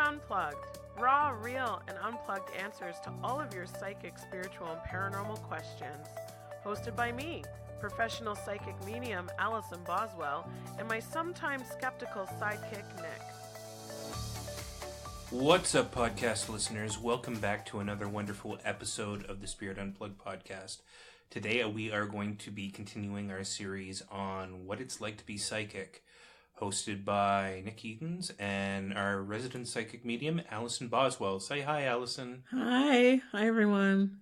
Unplugged. Raw, real, and unplugged answers to all of your psychic, spiritual, and paranormal questions. Hosted by me, Professional Psychic Medium Allison Boswell, and my sometimes skeptical sidekick, Nick. What's up, podcast listeners? Welcome back to another wonderful episode of the Spirit Unplugged podcast. Today we are going to be continuing our series on what it's like to be psychic, hosted by Nick Eatons and our resident psychic medium, Allison Boswell. Say hi, Allison. Hi. Hi, everyone.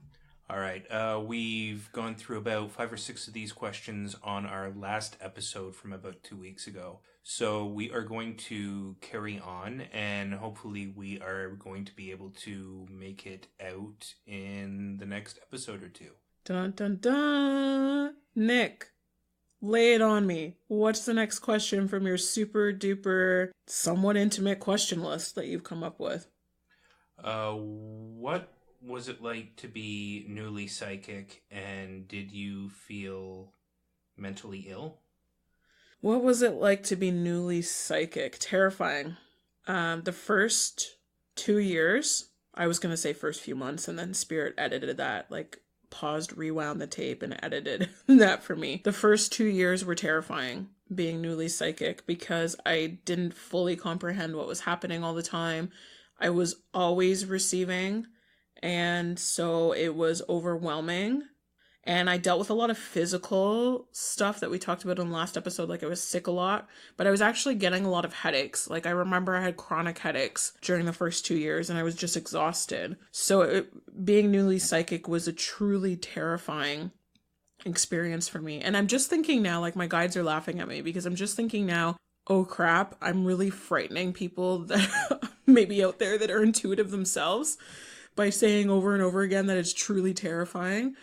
All right. We've gone through about 5 or 6 of these questions on our last episode from about 2 weeks ago. So we are going to carry on, and hopefully we are going to be able to make it out in the next episode or two. Dun, dun, dun. Nick, lay it on me. What's the next question from your super duper, somewhat intimate question list that you've come up with? What was it like to be newly psychic, and did you feel mentally ill? What was it like to be newly psychic? Terrifying. The first 2 years, I was going to say first few months, and then Spirit edited that, paused, rewound the tape, and edited that for me. The first 2 years were terrifying, being newly psychic, because I didn't fully comprehend what was happening all the time. I was always receiving, and so it was overwhelming. And I dealt with a lot of physical stuff that we talked about in the last episode. I was sick a lot, but I was actually getting a lot of headaches. I remember I had chronic headaches during the first 2 years, and I was just exhausted. So being newly psychic was a truly terrifying experience for me. And I'm just thinking now, my guides are laughing at me, because I'm just thinking now, oh crap, I'm really frightening people that maybe out there that are intuitive themselves by saying over and over again that it's truly terrifying.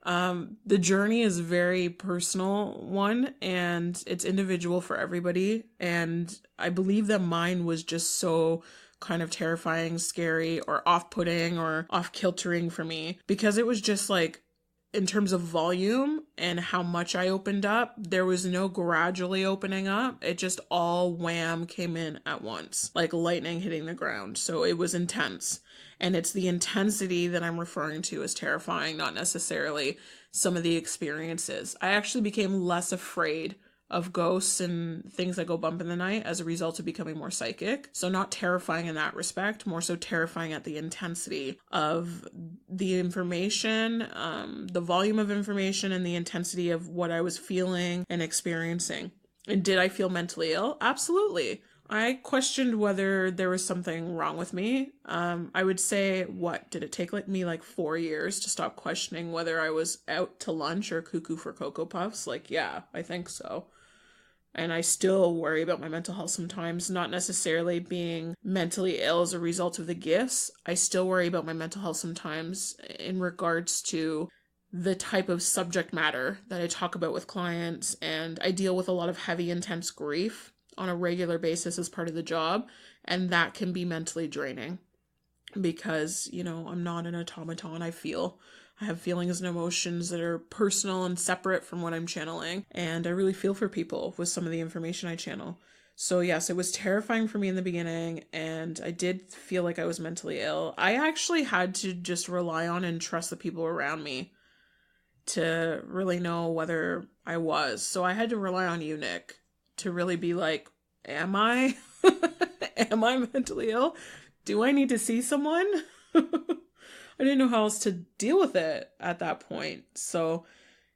The journey is a very personal one, and it's individual for everybody. And I believe that mine was just so kind of terrifying, scary, or off-putting or off-kiltering for me, because it was just in terms of volume and how much I opened up, there was no gradually opening up. It just all wham came in at once, like lightning hitting the ground. So it was intense. And it's the intensity that I'm referring to as terrifying, not necessarily some of the experiences. I actually became less afraid of ghosts and things that go bump in the night as a result of becoming more psychic. So not terrifying in that respect, more so terrifying at the intensity of the information, the volume of information, and the intensity of what I was feeling and experiencing. And did I feel mentally ill? Absolutely. I questioned whether there was something wrong with me. I would say, did it take me 4 years to stop questioning whether I was out to lunch or cuckoo for Cocoa Puffs? Yeah, I think so. And I still worry about my mental health sometimes, not necessarily being mentally ill as a result of the gifts. I still worry about my mental health sometimes in regards to the type of subject matter that I talk about with clients, and I deal with a lot of heavy, intense grief on a regular basis as part of the job, and that can be mentally draining because, I'm not an automaton. I have feelings and emotions that are personal and separate from what I'm channeling, and I really feel for people with some of the information I channel. So yes, it was terrifying for me in the beginning, and I did feel like I was mentally ill. I actually had to just rely on and trust the people around me to really know whether I was. So I had to rely on you, Nick, to really be am I? Am I mentally ill? Do I need to see someone? I didn't know how else to deal with it at that point. So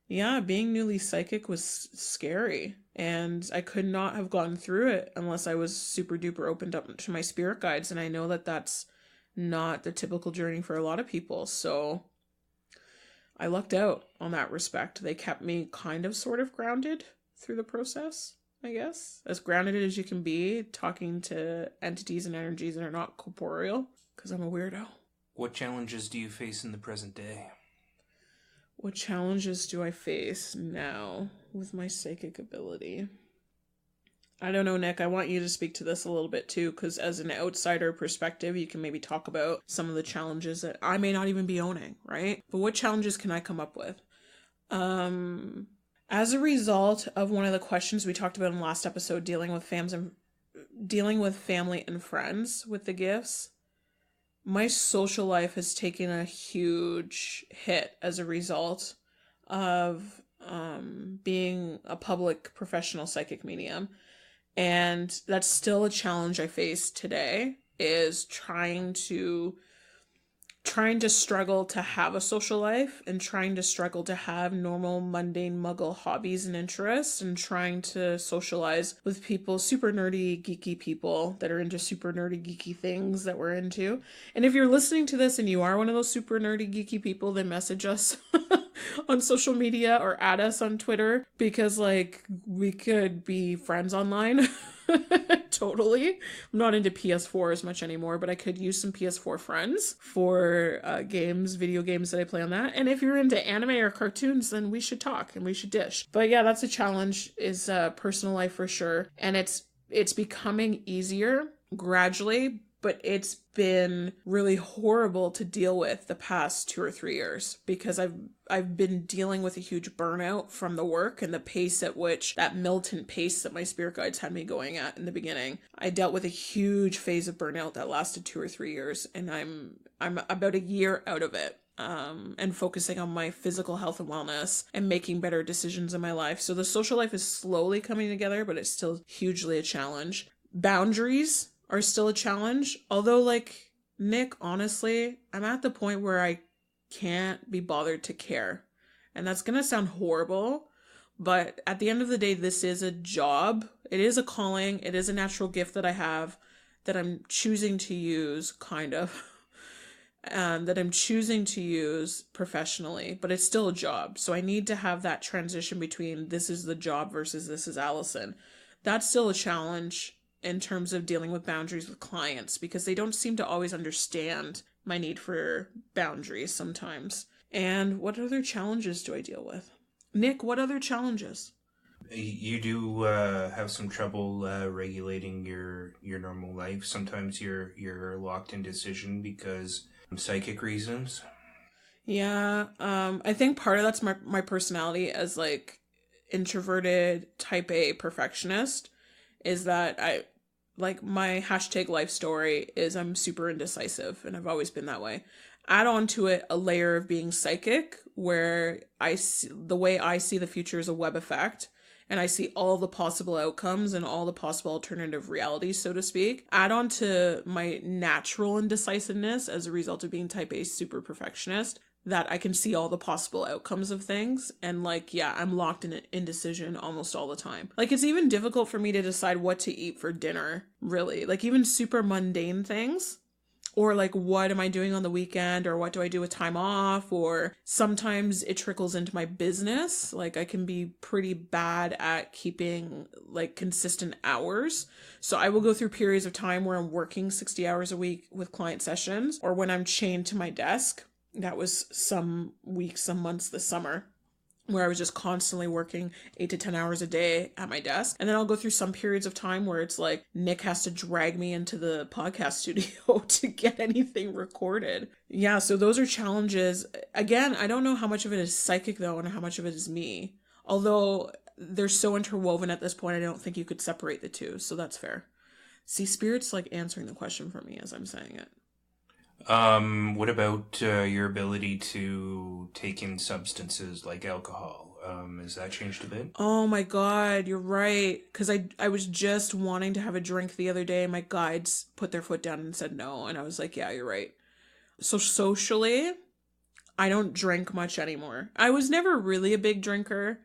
yeah, being newly psychic was scary, and I could not have gone through it unless I was super duper opened up to my spirit guides. And I know that that's not the typical journey for a lot of people. So I lucked out on that respect. They kept me kind of sort of grounded through the process, I guess. As grounded as you can be, talking to entities and energies that are not corporeal, because I'm a weirdo. What challenges do you face in the present day? What challenges do I face now with my psychic ability? I don't know, Nick. I want you to speak to this a little bit too, because as an outsider perspective, you can maybe talk about some of the challenges that I may not even be owning, right? But what challenges can I come up with? As a result of one of the questions we talked about in the last episode, dealing with dealing with family and friends with the gifts, my social life has taken a huge hit as a result of being a public professional psychic medium. And that's still a challenge I face today, is trying to struggle to have a social life and trying to struggle to have normal, mundane, muggle hobbies and interests, and trying to socialize with people, super nerdy, geeky people that are into super nerdy, geeky things that we're into. And if you're listening to this and you are one of those super nerdy, geeky people, then message us on social media or add us on Twitter, because like we could be friends online. Totally. I'm not into PS4 as much anymore, but I could use some PS4 friends for video games that I play on that. And if you're into anime or cartoons, then we should talk and we should dish. But yeah, that's a challenge, is personal life for sure. And it's becoming easier gradually, but it's been really horrible to deal with the past 2 or 3 years, because I've been dealing with a huge burnout from the work and the pace at which, that militant pace that my spirit guides had me going at in the beginning. I dealt with a huge phase of burnout that lasted 2 or 3 years, and I'm about a year out of it. And focusing on my physical health and wellness and making better decisions in my life. So the social life is slowly coming together, but it's still hugely a challenge. Boundaries are still a challenge. Although, like, Nick, honestly, I'm at the point where I can't be bothered to care. And that's going to sound horrible, but at the end of the day, this is a job. It is a calling. It is a natural gift that I have that I'm choosing to use, kind of, that I'm choosing to use professionally, but it's still a job. So I need to have that transition between this is the job versus this is Allison. That's still a challenge in terms of dealing with boundaries with clients, because they don't seem to always understand my need for boundaries sometimes. And what other challenges do I deal with? Nick, what other challenges? You do have some trouble regulating your normal life. Sometimes you're locked in decision because of psychic reasons. Yeah, I think part of that's my personality as like introverted type A perfectionist, is that my hashtag life story is I'm super indecisive, and I've always been that way. Add on to it a layer of being psychic, where the way I see the future is a web effect, and I see all the possible outcomes and all the possible alternative realities, so to speak. Add on to my natural indecisiveness as a result of being type A super perfectionist, that I can see all the possible outcomes of things. And I'm locked in indecision almost all the time. Like, it's even difficult for me to decide what to eat for dinner, really. Like, even super mundane things. Or like, what am I doing on the weekend? Or what do I do with time off? Or sometimes it trickles into my business. Like, I can be pretty bad at keeping like consistent hours. So I will go through periods of time where I'm working 60 hours a week with client sessions, or when I'm chained to my desk. That was some weeks, some months this summer, where I was just constantly working 8 to 10 hours a day at my desk. And then I'll go through some periods of time where it's like Nick has to drag me into the podcast studio to get anything recorded. Yeah, so those are challenges. Again, I don't know how much of it is psychic though, and how much of it is me. Although they're so interwoven at this point, I don't think you could separate the two. So that's fair. See, Spirit's like answering the question for me as I'm saying it. What about your ability to take in substances like alcohol? Has that changed a bit? Oh my God, you're right. Because I was just wanting to have a drink the other day. My guides put their foot down and said no. And I was like, yeah, you're right. So socially, I don't drink much anymore. I was never really a big drinker.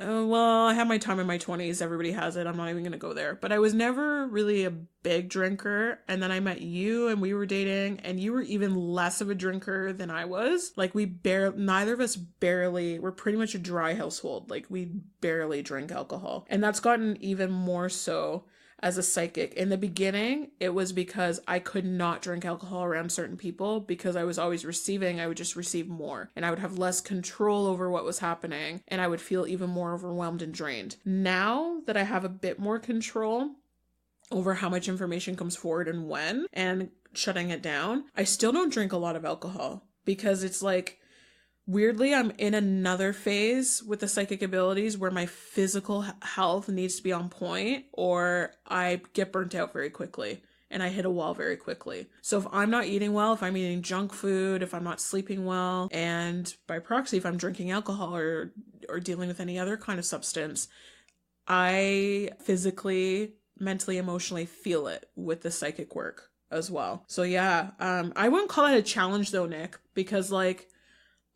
Well, I had my time in my 20s. Everybody has it. I'm not even going to go there. But I was never really a big drinker. And then I met you and we were dating, and you were even less of a drinker than I was. Like, neither of us we're pretty much a dry household. Like, we barely drink alcohol. And that's gotten even more so as a psychic. In the beginning, it was because I could not drink alcohol around certain people, because I was always receiving. I would just receive more, and I would have less control over what was happening, and I would feel even more overwhelmed and drained. Now that I have a bit more control over how much information comes forward and when, and shutting it down, I still don't drink a lot of alcohol, because it's like, Weirdly, I'm in another phase with the psychic abilities where my physical health needs to be on point or I get burnt out very quickly and I hit a wall very quickly. So if I'm not eating well, if I'm eating junk food, if I'm not sleeping well, and by proxy, if I'm drinking alcohol or dealing with any other kind of substance, I physically, mentally, emotionally feel it with the psychic work as well. So yeah, I wouldn't call it a challenge though, Nick, because like,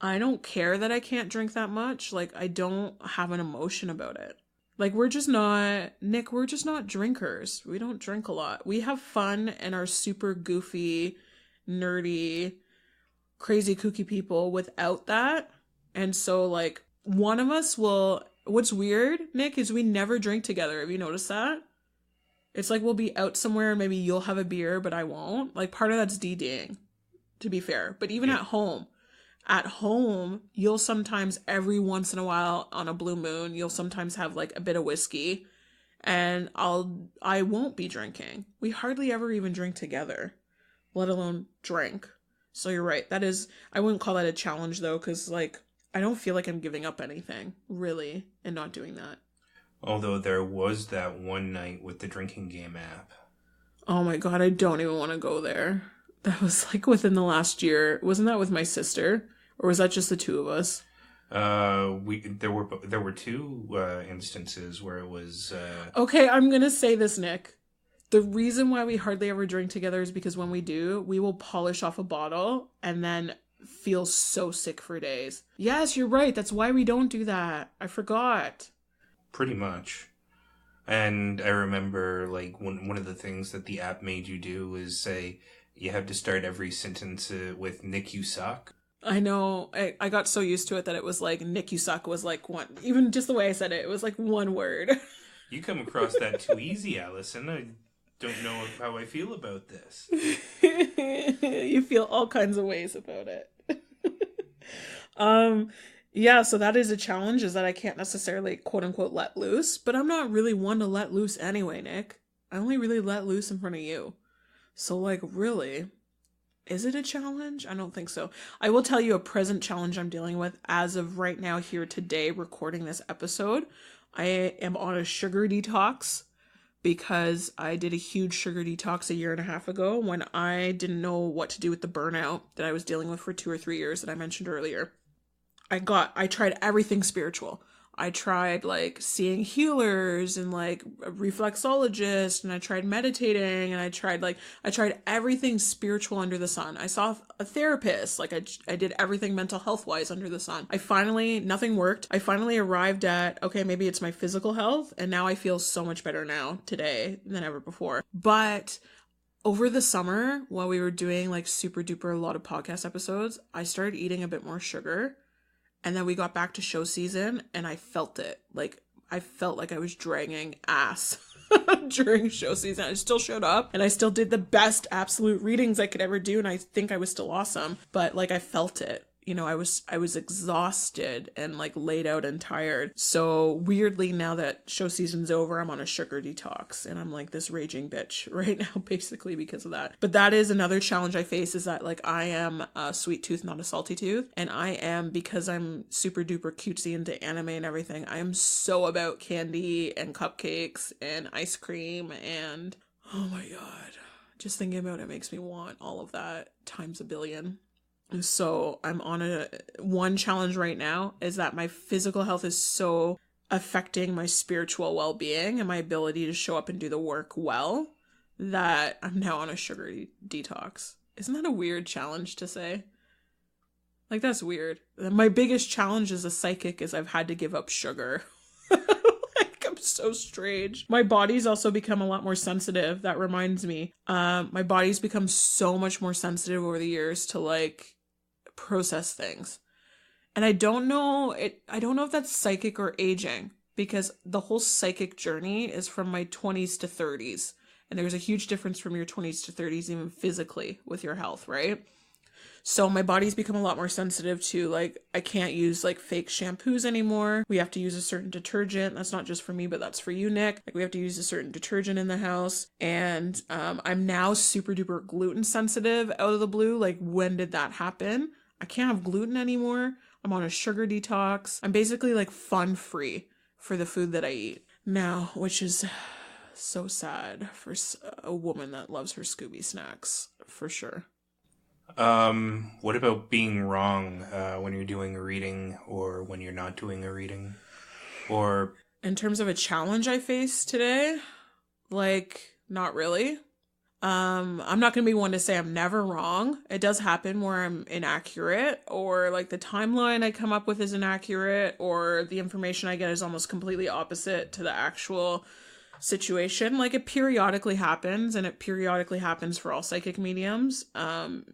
I don't care that I can't drink that much. Like, I don't have an emotion about it. Like, we're just not drinkers. We don't drink a lot. We have fun and are super goofy, nerdy, crazy, kooky people without that. And so, like, one of us will... What's weird, Nick, is we never drink together. Have you noticed that? It's like we'll be out somewhere and maybe you'll have a beer, but I won't. Like, part of that's DDing, to be fair. But even at home, you'll sometimes, every once in a while on a blue moon, you'll sometimes have like a bit of whiskey and I won't be drinking. We hardly ever even drink together, let alone drink. So you're right. That is, I wouldn't call that a challenge though, because like, I don't feel like I'm giving up anything really and not doing that. Although there was that one night with the drinking game app. Oh my God, I don't even want to go there. That was like within the last year. Wasn't that with my sister? Or was that just the two of us? There were two instances where it was... Okay, I'm going to say this, Nick. The reason why we hardly ever drink together is because when we do, we will polish off a bottle and then feel so sick for days. Yes, you're right. That's why we don't do that. I forgot. Pretty much. And I remember, like, one of the things that the app made you do is say... You have to start every sentence with Nick, you suck. I know. I got so used to it that it was like, Nick, you suck was like one. Even just the way I said it, it was like one word. You come across that too easy, Allison. I don't know how I feel about this. You feel all kinds of ways about it. Yeah, so that is a challenge, is that I can't necessarily quote unquote let loose, but I'm not really one to let loose anyway, Nick. I only really let loose in front of you. So, like, really, is it a challenge? I don't think so. I will tell you a present challenge I'm dealing with as of right now here today, recording this episode. I am on a sugar detox because I did a huge sugar detox a year and a half ago when I didn't know what to do with the burnout that I was dealing with for 2 or 3 years that I mentioned earlier. I tried everything spiritual. I tried like seeing healers and like a reflexologist, and I tried meditating, and I tried everything spiritual under the sun. I saw a therapist, like I did everything mental health wise under the sun. Nothing worked. I finally arrived at, okay, maybe it's my physical health, and now I feel so much better now today than ever before. But over the summer, while we were doing like super duper a lot of podcast episodes, I started eating a bit more sugar. And then we got back to show season and I felt it. Like, I felt like I was dragging ass during show season. I still showed up and I still did the best absolute readings I could ever do. And I think I was still awesome. But like, I felt it. You know, I was exhausted and like laid out and tired. So weirdly, now that show season's over, I'm on a sugar detox and I'm like this raging bitch right now, basically because of that. But that is another challenge I face, is that like I am a sweet tooth, not a salty tooth. And I am, because I'm super duper cutesy into anime and everything, I am so about candy and cupcakes and ice cream and oh my God, just thinking about it makes me want all of that times a billion. So I'm on one challenge right now, is that my physical health is so affecting my spiritual well-being and my ability to show up and do the work well, that I'm now on a sugar detox. Isn't that a weird challenge to say? Like, that's weird. My biggest challenge as a psychic is I've had to give up sugar. Like, I'm so strange. My body's also become a lot more sensitive. That reminds me. My body's become so much more sensitive over the years to like process things. And I don't know if that's psychic or aging, because the whole psychic journey is from my 20s to 30s. And there's a huge difference from your 20s to 30s, even physically, with your health, right? So my body's become a lot more sensitive to, like, I can't use like fake shampoos anymore. We have to use a certain detergent. That's not just for me, but that's for you, Nick. Like, we have to use a certain detergent in the house. And I'm now super duper gluten sensitive out of the blue. Like, when did that happen? I can't have gluten anymore. I'm on a sugar detox. I'm basically like fun free for the food that I eat now, which is so sad for a woman that loves her Scooby snacks, for sure. What about being wrong when you're doing a reading or when you're not doing a reading? Or in terms of a challenge I faced today, like, not really. I'm not going to be one to say I'm never wrong. It does happen where I'm inaccurate, or like the timeline I come up with is inaccurate, or the information I get is almost completely opposite to the actual situation. Like, it periodically happens, and it periodically happens for all psychic mediums.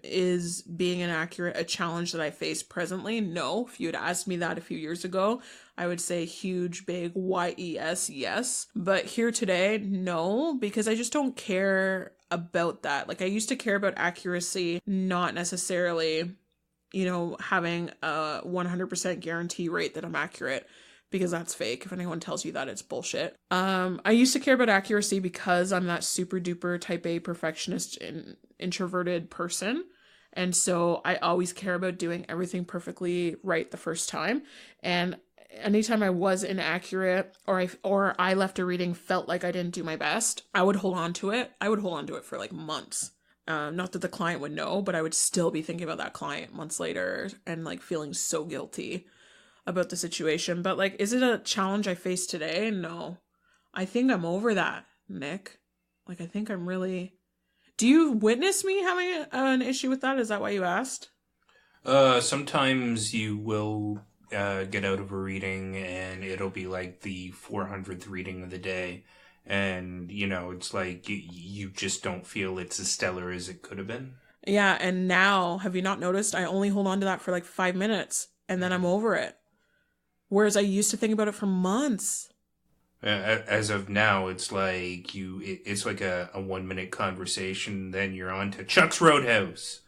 Is being inaccurate a challenge that I face presently? No. If you had asked me that a few years ago, I would say huge, big YES, yes. But here today, no, because I just don't care about that. Like, I used to care about accuracy, not necessarily, having a 100% guarantee rate that I'm accurate, because that's fake. If anyone tells you that, it's bullshit. I used to care about accuracy because I'm that super duper type A perfectionist and introverted person. And so I always care about doing everything perfectly right the first time. And anytime I was inaccurate or I left a reading felt like I didn't do my best, I would hold on to it. I would hold on to it for like months. Not that the client would know, but I would still be thinking about that client months later and like feeling so guilty about the situation. But like, is it a challenge I face today? No. I think I'm over that, Nick. Like, I think I'm really... Do you witness me having an issue with that? Is that why you asked? Sometimes you will get out of a reading and it'll be like the 400th reading of the day. And, it's like you just don't feel it's as stellar as it could have been. Yeah, and now, have you not noticed? I only hold on to that for like 5 minutes and then I'm over it. Whereas I used to think about it for months. As of now, it's like it's like a 1-minute conversation. Then you're on to Chuck's Roadhouse.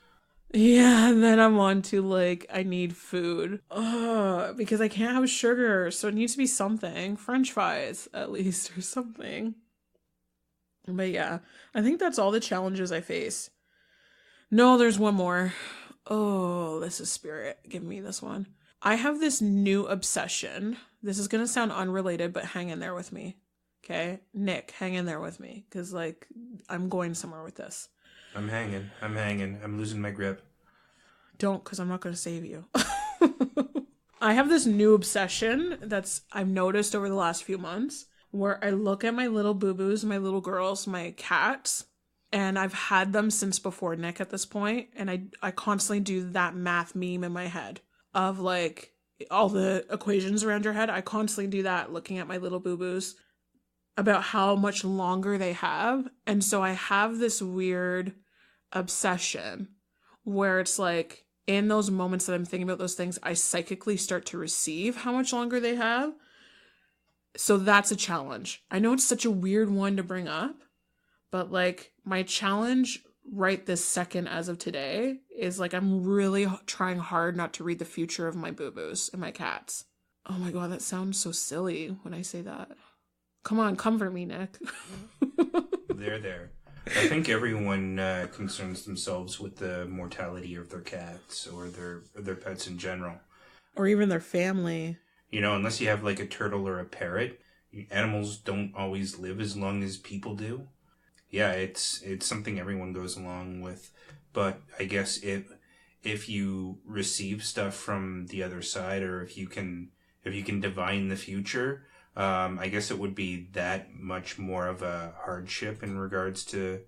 Yeah, and then I'm on to like, I need food. Because I can't have sugar, so it needs to be something. French fries, at least, or something. But yeah, I think that's all the challenges I face. No, there's one more. Oh, this is spirit. Give me this one. I have this new obsession. This is going to sound unrelated, but hang in there with me. Okay? Nick, hang in there with me. Because, like, I'm going somewhere with this. I'm hanging. I'm losing my grip. Don't, because I'm not going to save you. I have this new obsession I've noticed over the last few months, where I look at my little boo-boos, my little girls, my cats, and I've had them since before Nick at this point, and I constantly do that math meme in my head of like all the equations around your head. I constantly do that looking at my little boo-boos about how much longer they have. And so I have this weird obsession where it's like in those moments that I'm thinking about those things, I psychically start to receive how much longer they have. So that's a challenge. I know it's such a weird one to bring up, but like my challenge right this second as of today is like I'm really trying hard not to read the future of my boo-boos and my cats. Oh my god, that sounds so silly when I say that. Come on, comfort me, Nick. There. I think everyone concerns themselves with the mortality of their cats or their pets in general. Or even their family. Unless you have like a turtle or a parrot, animals don't always live as long as people do. Yeah, it's something everyone goes along with. But I guess if you receive stuff from the other side, or if you can divine the future, I guess it would be that much more of a hardship in regards to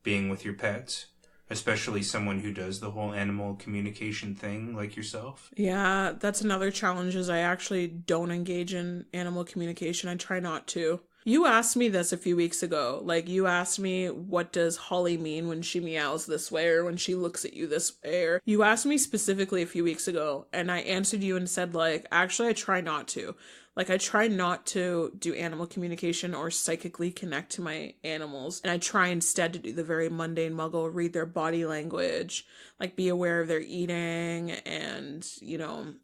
being with your pets, especially someone who does the whole animal communication thing like yourself. Yeah, that's another challenge is I actually don't engage in animal communication. I try not to. You asked me this a few weeks ago. Like, you asked me, what does Holly mean when she meows this way or when she looks at you this way? Or you asked me specifically a few weeks ago, and I answered you and said, like, actually, I try not to. Like, I try not to do animal communication or psychically connect to my animals. And I try instead to do the very mundane muggle, read their body language, like be aware of their eating and,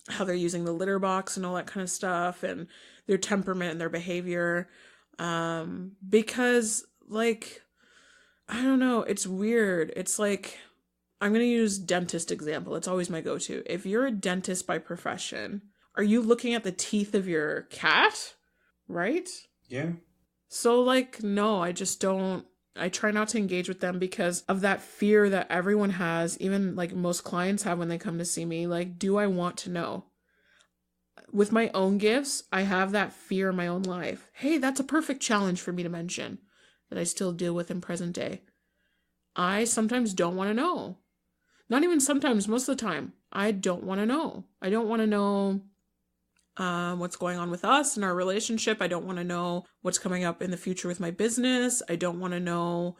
how they're using the litter box and all that kind of stuff, and their temperament and their behavior. Because, like, I don't know, it's weird. It's like, I'm going to use dentist example. It's always my go-to. If you're a dentist by profession, are you looking at the teeth of your cat? Right? Yeah. So like, no, I just don't. I try not to engage with them because of that fear that everyone has, even like most clients have when they come to see me. Like, do I want to know? With my own gifts, I have that fear in my own life. Hey, that's a perfect challenge for me to mention that I still deal with in present day. I sometimes don't want to know. Not even sometimes, most of the time. I don't want to know. I don't want to know what's going on with us in our relationship. I don't want to know what's coming up in the future with my business. I don't want to know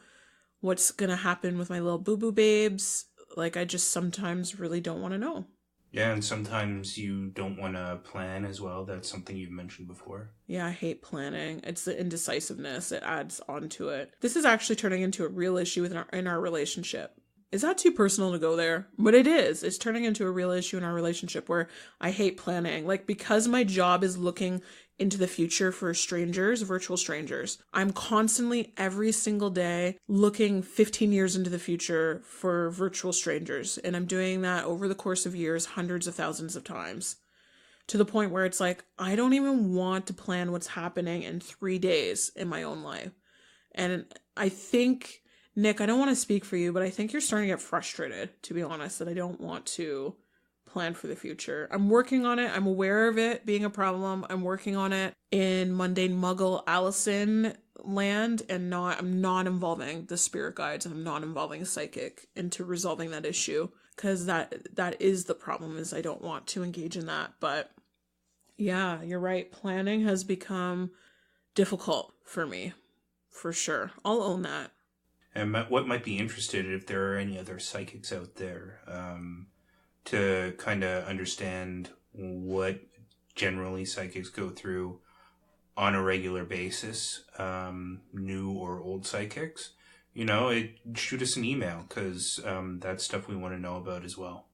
what's going to happen with my little boo-boo babes. Like, I just sometimes really don't want to know. Yeah, and sometimes you don't want to plan as well. That's something you've mentioned before. Yeah, I hate planning. It's the indecisiveness. It adds on to it. This is actually turning into a real issue in our relationship. Is that too personal to go there? But it is. It's turning into a real issue in our relationship where I hate planning. Like, because my job is looking into the future for strangers, virtual strangers, I'm constantly every single day looking 15 years into the future for virtual strangers. And I'm doing that over the course of years, hundreds of thousands of times, to the point where it's like, I don't even want to plan what's happening in 3 days in my own life. And I think, Nick, I don't want to speak for you, but I think you're starting to get frustrated, to be honest, that I don't want to plan for the future. I'm working on it. I'm aware of it being a problem. I'm working on it in mundane muggle Allison land, and I'm not involving the spirit guides, and I'm not involving psychic into resolving that issue, because that is the problem, is I don't want to engage in that. But yeah, you're right. Planning has become difficult for me, for sure. I'll own that. And what might be interested if there are any other psychics out there to kind of understand what generally psychics go through on a regular basis, new or old psychics, shoot us an email, because that's stuff we want to know about as well.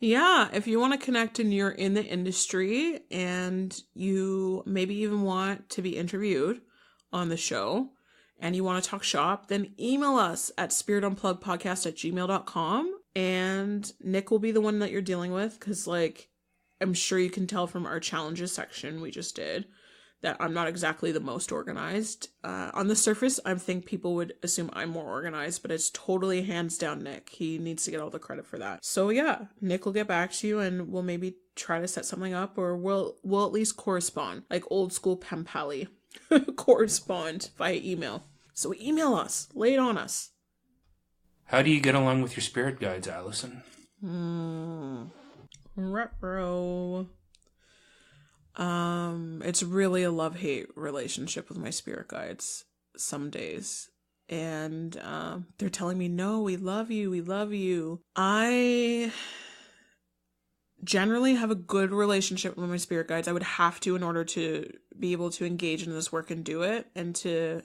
Yeah, if you want to connect and you're in the industry and you maybe even want to be interviewed on the show, and you want to talk shop, then email us at spiritunpluggedpodcast@gmail.com, and Nick will be the one that you're dealing with, because like, I'm sure you can tell from our challenges section we just did that I'm not exactly the most organized. On the surface, I think people would assume I'm more organized, but it's totally hands down Nick. He needs to get all the credit for that. So yeah, Nick will get back to you, and we'll maybe try to set something up, or we'll at least correspond, like old school pen pally. Correspond via email. So email us, lay it on us. How do you get along with your spirit guides, Allison? Retro. It's really a love-hate relationship with my spirit guides some days. And they're telling me, no, we love you, we love you. I generally have a good relationship with my spirit guides. I would have to in order to be able to engage in this work and do it, and to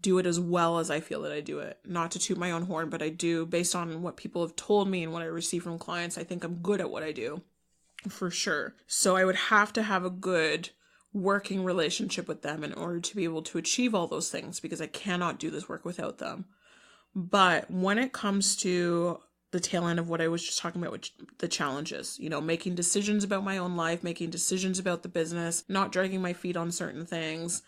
do it as well as I feel that I do it. Not to toot my own horn, but I do, based on what people have told me and what I receive from clients, I think I'm good at what I do, for sure. So I would have to have a good working relationship with them in order to be able to achieve all those things, because I cannot do this work without them. But when it comes to the tail end of what I was just talking about, which the challenges, making decisions about my own life, making decisions about the business, not dragging my feet on certain things.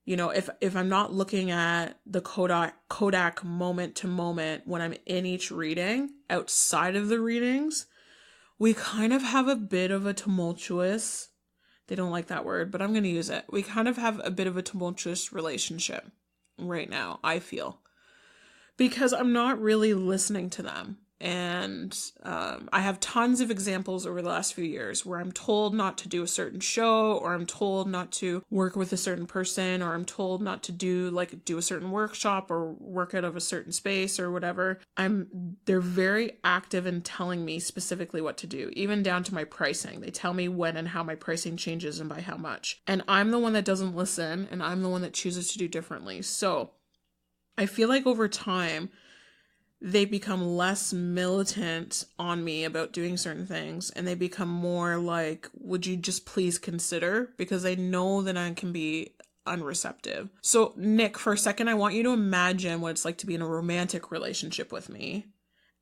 If I'm not looking at the Kodak moment to moment when I'm in each reading, outside of the readings, we kind of have a bit of a tumultuous, they don't like that word, but I'm going to use it. We kind of have a bit of a tumultuous relationship right now, I feel, because I'm not really listening to them. And I have tons of examples over the last few years where I'm told not to do a certain show, or I'm told not to work with a certain person, or I'm told not to do a certain workshop or work out of a certain space or whatever. They're very active in telling me specifically what to do, even down to my pricing. They tell me when and how my pricing changes and by how much. And I'm the one that doesn't listen, and I'm the one that chooses to do differently. So I feel like over time, they become less militant on me about doing certain things, and they become more like, would you just please consider? Because they know that I can be unreceptive. So Nick, for a second, I want you to imagine what it's like to be in a romantic relationship with me,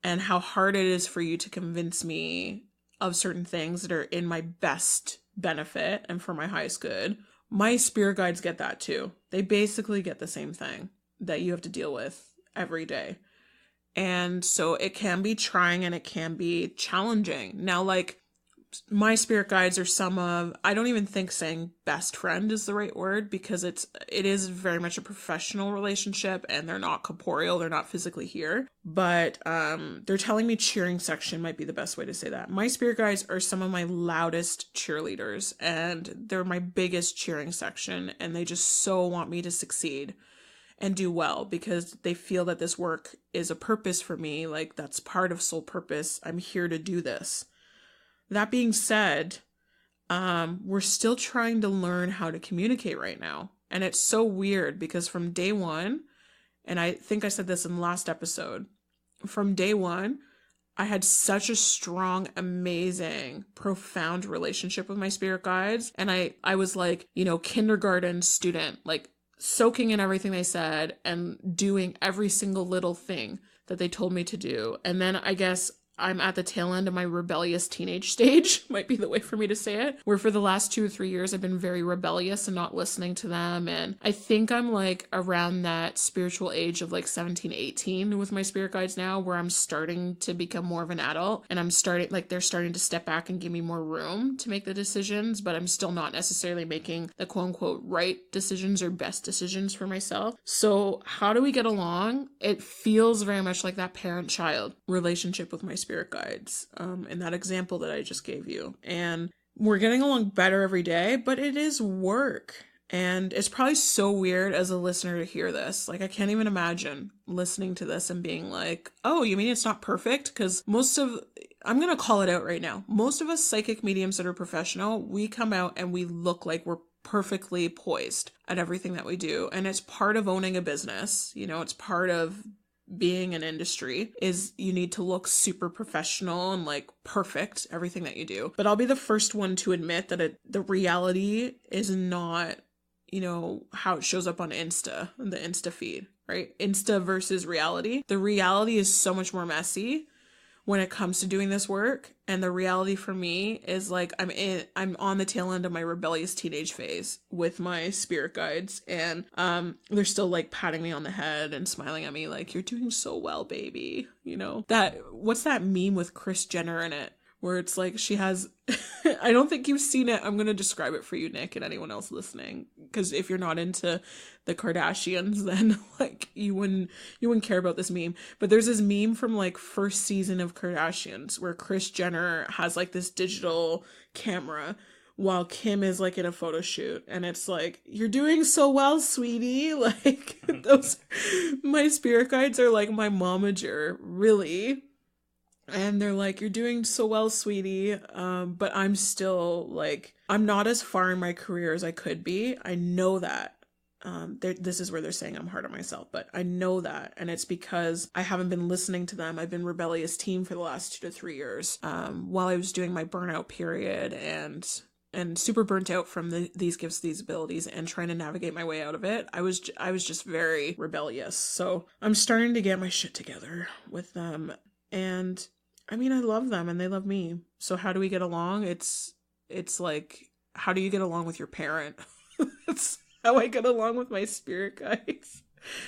and how hard it is for you to convince me of certain things that are in my best benefit and for my highest good. My spirit guides get that too. They basically get the same thing that you have to deal with every day. And so it can be trying and it can be challenging. Now, like, my spirit guides are some of, I don't even think saying best friend is the right word, because it is very much a professional relationship and they're not corporeal, they're not physically here, but they're telling me cheering section might be the best way to say that. My spirit guides are some of my loudest cheerleaders and they're my biggest cheering section, and they just so want me to succeed and do well because they feel that this work is a purpose for me. Like, that's part of soul purpose. I'm here to do this. That being said, we're still trying to learn how to communicate right now. And it's so weird because from day one, and I think I said this in the last episode, from day one, I had such a strong, amazing, profound relationship with my spirit guides. And I was like, kindergarten student, like soaking in everything they said and doing every single little thing that they told me to do. And then I guess I'm at the tail end of my rebellious teenage stage, might be the way for me to say it, where for the last 2 or 3 years, I've been very rebellious and not listening to them. And I think I'm like around that spiritual age of like 17, 18 with my spirit guides now, where I'm starting to become more of an adult, and they're starting to step back and give me more room to make the decisions, but I'm still not necessarily making the quote unquote right decisions or best decisions for myself. So how do we get along? It feels very much like that parent-child relationship with my spirit guides, in that example that I just gave you. And we're getting along better every day, but it is work. And it's probably so weird as a listener to hear this. Like, I can't even imagine listening to this and being like, oh, you mean it's not perfect? Because I'm going to call it out right now. Most of us psychic mediums that are professional, we come out and we look like we're perfectly poised at everything that we do. And it's part of owning a business. It's part of being an industry, is you need to look super professional and like perfect everything that you do. But I'll be the first one to admit that the reality is not, how it shows up on the Insta feed, right? Insta versus reality. The reality is so much more messy when it comes to doing this work. And the reality for me is like, I'm on the tail end of my rebellious teenage phase with my spirit guides. And they're still like patting me on the head and smiling at me like, you're doing so well, baby. What's that meme with Kris Jenner in it? Where it's like she has, I don't think you've seen it. I'm going to describe it for you, Nick, and anyone else listening. Because if you're not into the Kardashians, then like you wouldn't care about this meme. But there's this meme from like first season of Kardashians where Kris Jenner has like this digital camera while Kim is like in a photo shoot. And it's like, you're doing so well, sweetie. Like my spirit guides are like my momager, really. And they're like, you're doing so well, sweetie. But I'm still like, I'm not as far in my career as I could be. I know that. This is where they're saying I'm hard on myself, but I know that. And it's because I haven't been listening to them. I've been rebellious teen for the last 2 to 3 years. While I was doing my burnout period and super burnt out from these gifts, these abilities, and trying to navigate my way out of it. I was just very rebellious. So I'm starting to get my shit together with them. And I mean, I love them and they love me. So how do we get along? It's like, how do you get along with your parent? That's how I get along with my spirit guides.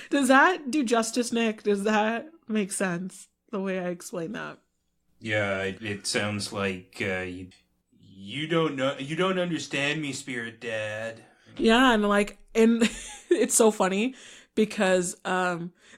Does that do justice, Nick? Does that make sense, the way I explain that? Yeah, it sounds like you don't understand me, spirit dad. Yeah, and it's so funny because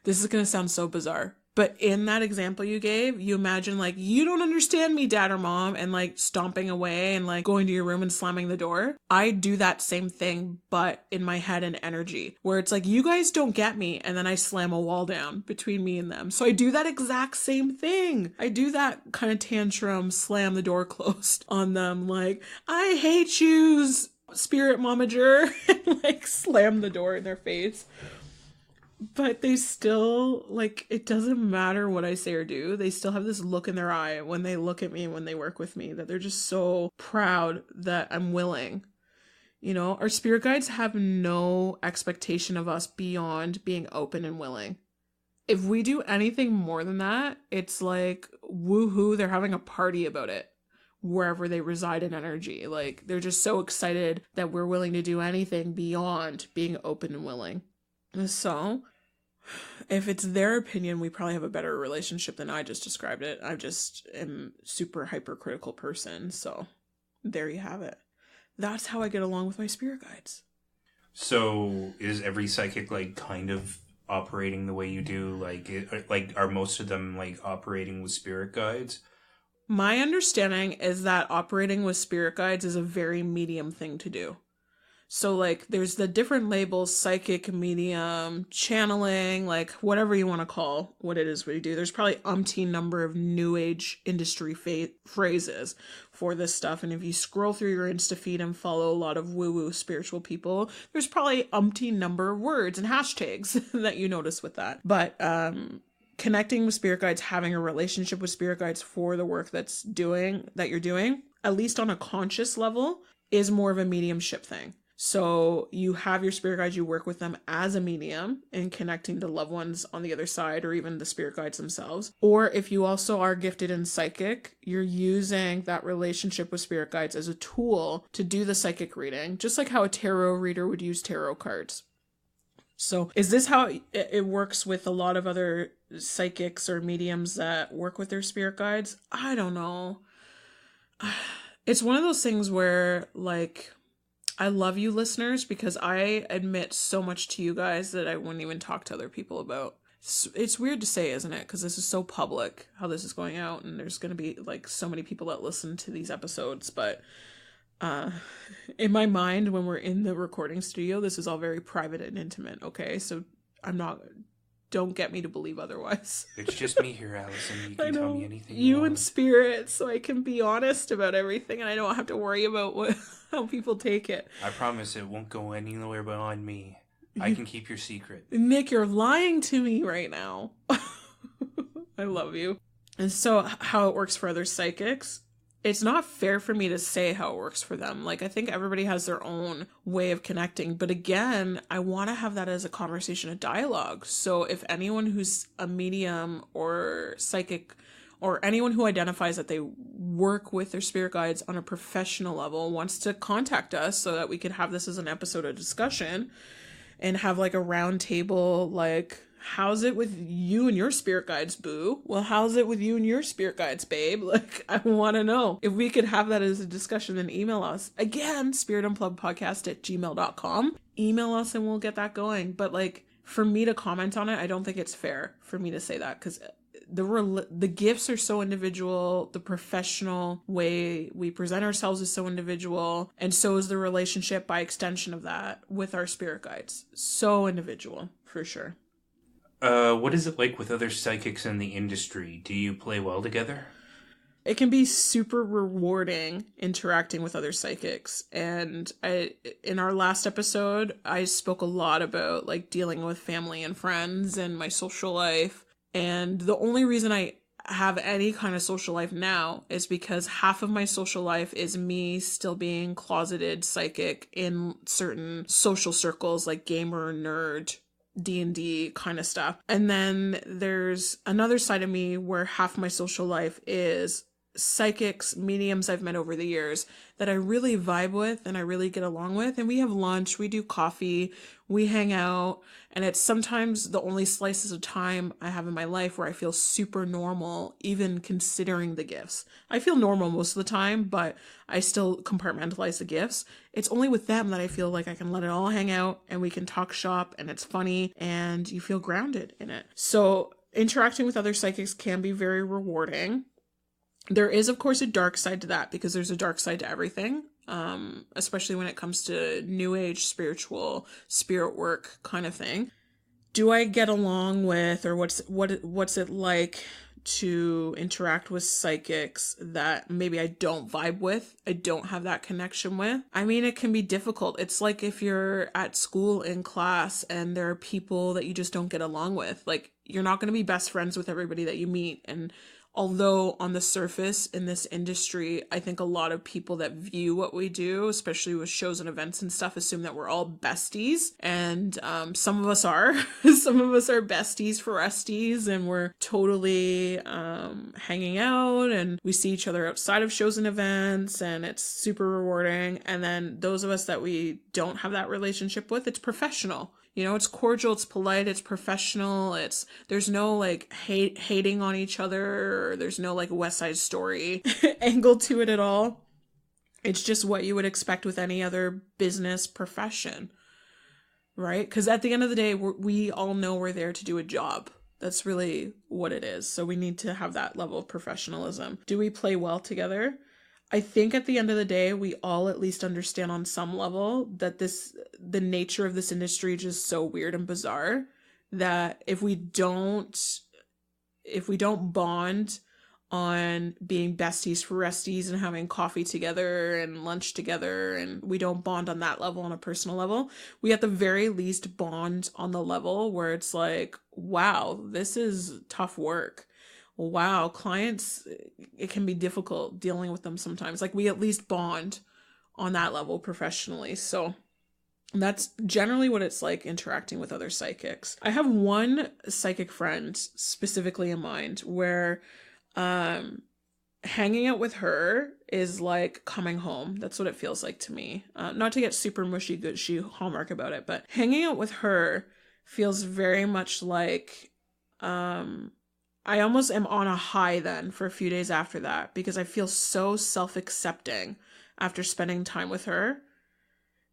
this is gonna sound so bizarre. But in that example you gave, you imagine like, you don't understand me, dad or mom, and like stomping away and like going to your room and slamming the door. I do that same thing, but in my head and energy, where it's like, you guys don't get me. And then I slam a wall down between me and them. So I do that exact same thing. I do that kind of tantrum, slam the door closed on them. Like, I hate you, spirit momager, and like slam the door in their face. But they still, like, it doesn't matter what I say or do. They still have this look in their eye when they look at me and when they work with me, that they're just so proud that I'm willing. Our spirit guides have no expectation of us beyond being open and willing. If we do anything more than that, it's like, woohoo, they're having a party about it wherever they reside in energy. Like, they're just so excited that we're willing to do anything beyond being open and willing. So, if it's their opinion, we probably have a better relationship than I just described it. I just am super hypercritical person. So, there you have it. That's how I get along with my spirit guides. So, is every psychic, like, kind of operating the way you do? Like, are most of them, like, operating with spirit guides? My understanding is that operating with spirit guides is a very medium thing to do. So, like, there's the different labels: psychic, medium, channeling, like, whatever you want to call what it is we do. There's probably umpteen number of new age industry phrases for this stuff. And if you scroll through your Insta feed and follow a lot of woo-woo spiritual people, there's probably umpteen number of words and hashtags that you notice with that. But, connecting with spirit guides, having a relationship with spirit guides for the work that you're doing, at least on a conscious level, is more of a mediumship thing. So you have your spirit guides, you work with them as a medium and connecting to loved ones on the other side, or even the spirit guides themselves. Or if you also are gifted in psychic, you're using that relationship with spirit guides as a tool to do the psychic reading, just like how a tarot reader would use tarot cards. So is this how it works with a lot of other psychics or mediums that work with their spirit guides? I don't know. It's one of those things where, like, I love you listeners because I admit so much to you guys that I wouldn't even talk to other people about. It's weird to say, isn't it? Because this is so public, how this is going out, and there's going to be, like, so many people that listen to these episodes. But in my mind, when we're in the recording studio, this is all very private and intimate, okay? So don't get me to believe otherwise. It's just me here, Allison. You can tell me anything you You want. and spirit, so I can be honest about everything, and I don't have to worry about how people take it. I promise it won't go anywhere beyond me. I can keep your secret. Nick, you're lying to me right now. I love you. And so how it works for other psychics, it's not fair for me to say how it works for them. Like, I think everybody has their own way of connecting. But again, I want to have that as a conversation, a dialogue. So if anyone who's a medium or psychic, or anyone who identifies that they work with their spirit guides on a professional level, wants to contact us so that we could have this as an episode of discussion and have, like, a round table, like, how's it with you and your spirit guides, boo? Well, how's it with you and your spirit guides, babe? Like, I want to know. If we could have that as a discussion, then email us. Again, spiritunpluggedpodcast@gmail.com. Email us and we'll get that going. But, like, for me to comment on it, I don't think it's fair for me to say that, because the gifts are so individual. The professional way we present ourselves is so individual. And so is the relationship, by extension of that, with our spirit guides. So individual, for sure. What is it like with other psychics in the industry? Do you play well together? It can be super rewarding interacting with other psychics. And in our last episode, I spoke a lot about, like, dealing with family and friends and my social life. And the only reason I have any kind of social life now is because half of my social life is me still being closeted psychic in certain social circles, like gamer, nerd, D&D kind of stuff. And then there's another side of me where half my social life is psychics, mediums I've met over the years that I really vibe with and I really get along with. And we have lunch, we do coffee, we hang out. And it's sometimes the only slices of time I have in my life where I feel super normal, even considering the gifts. I feel normal most of the time, but I still compartmentalize the gifts. It's only with them that I feel like I can let it all hang out and we can talk shop and it's funny and you feel grounded in it. So interacting with other psychics can be very rewarding. There is, of course, a dark side to that, because there's a dark side to everything, especially when it comes to new age, spiritual, spirit work kind of thing. Do I get along with, or what's it like to interact with psychics that maybe I don't vibe with, I don't have that connection with? I mean, it can be difficult. It's like if you're at school in class and there are people that you just don't get along with. Like, you're not going to be best friends with everybody that you meet, and Although on the surface in this industry, I think a lot of people that view what we do, especially with shows and events and stuff, assume that we're all besties. And some of us are. Some of us are besties for resties, and we're totally hanging out, and we see each other outside of shows and events, and it's super rewarding. And then those of us that we don't have that relationship with, it's professional. You know, it's cordial, it's polite, it's professional, there's no like hating on each other, or there's no like West Side Story angle to it at all. It's just what you would expect with any other business profession, right? Because at the end of the day, we all know we're there to do a job. That's really what it is. So we need to have that level of professionalism. Do we play well together? I think at the end of the day, we all at least understand on some level that the nature of this industry is just so weird and bizarre that if we don't bond on being besties for resties and having coffee together and lunch together, and we don't bond on that level, on a personal level, we at the very least bond on the level where it's like, wow, this is tough work. Wow, clients, it can be difficult dealing with them sometimes. Like, we at least bond on that level professionally. So that's generally what it's like interacting with other psychics. I have one psychic friend specifically in mind where hanging out with her is like coming home. That's what it feels like to me. Not to get super mushy-gushy Hallmark about it, but hanging out with her feels very much like I almost am on a high then for a few days after that, because I feel so self-accepting after spending time with her.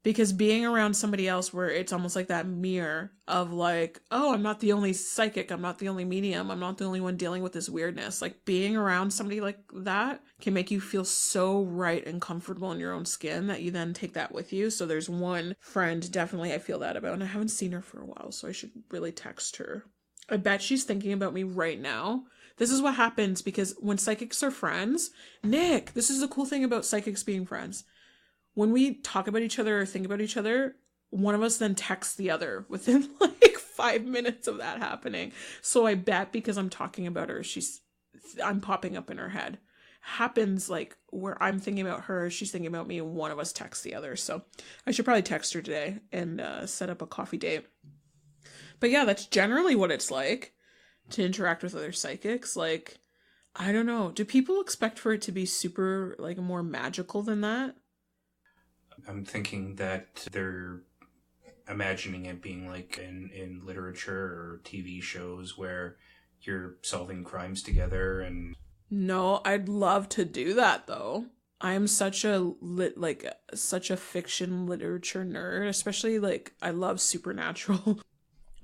Because being around somebody else where it's almost like that mirror of like, oh, I'm not the only psychic, I'm not the only medium, I'm not the only one dealing with this weirdness. Like, being around somebody like that can make you feel so right and comfortable in your own skin that you then take that with you. So there's one friend definitely I feel that about, and I haven't seen her for a while, so I should really text her. I bet she's thinking about me right now. This is what happens because when psychics are friends, Nick, this is the cool thing about psychics being friends. When we talk about each other or think about each other, one of us then texts the other within like 5 minutes of that happening. So I bet because I'm talking about her, I'm popping up in her head. Happens like where I'm thinking about her, she's thinking about me, and one of us texts the other. So I should probably text her today and set up a coffee date. But yeah, that's generally what it's like to interact with other psychics. Like, I don't know. Do people expect for it to be super, like, more magical than that? I'm thinking that they're imagining it being like in literature or TV shows where you're solving crimes together and... No, I'd love to do that, though. I am such a such a fiction literature nerd, especially, like, I love supernatural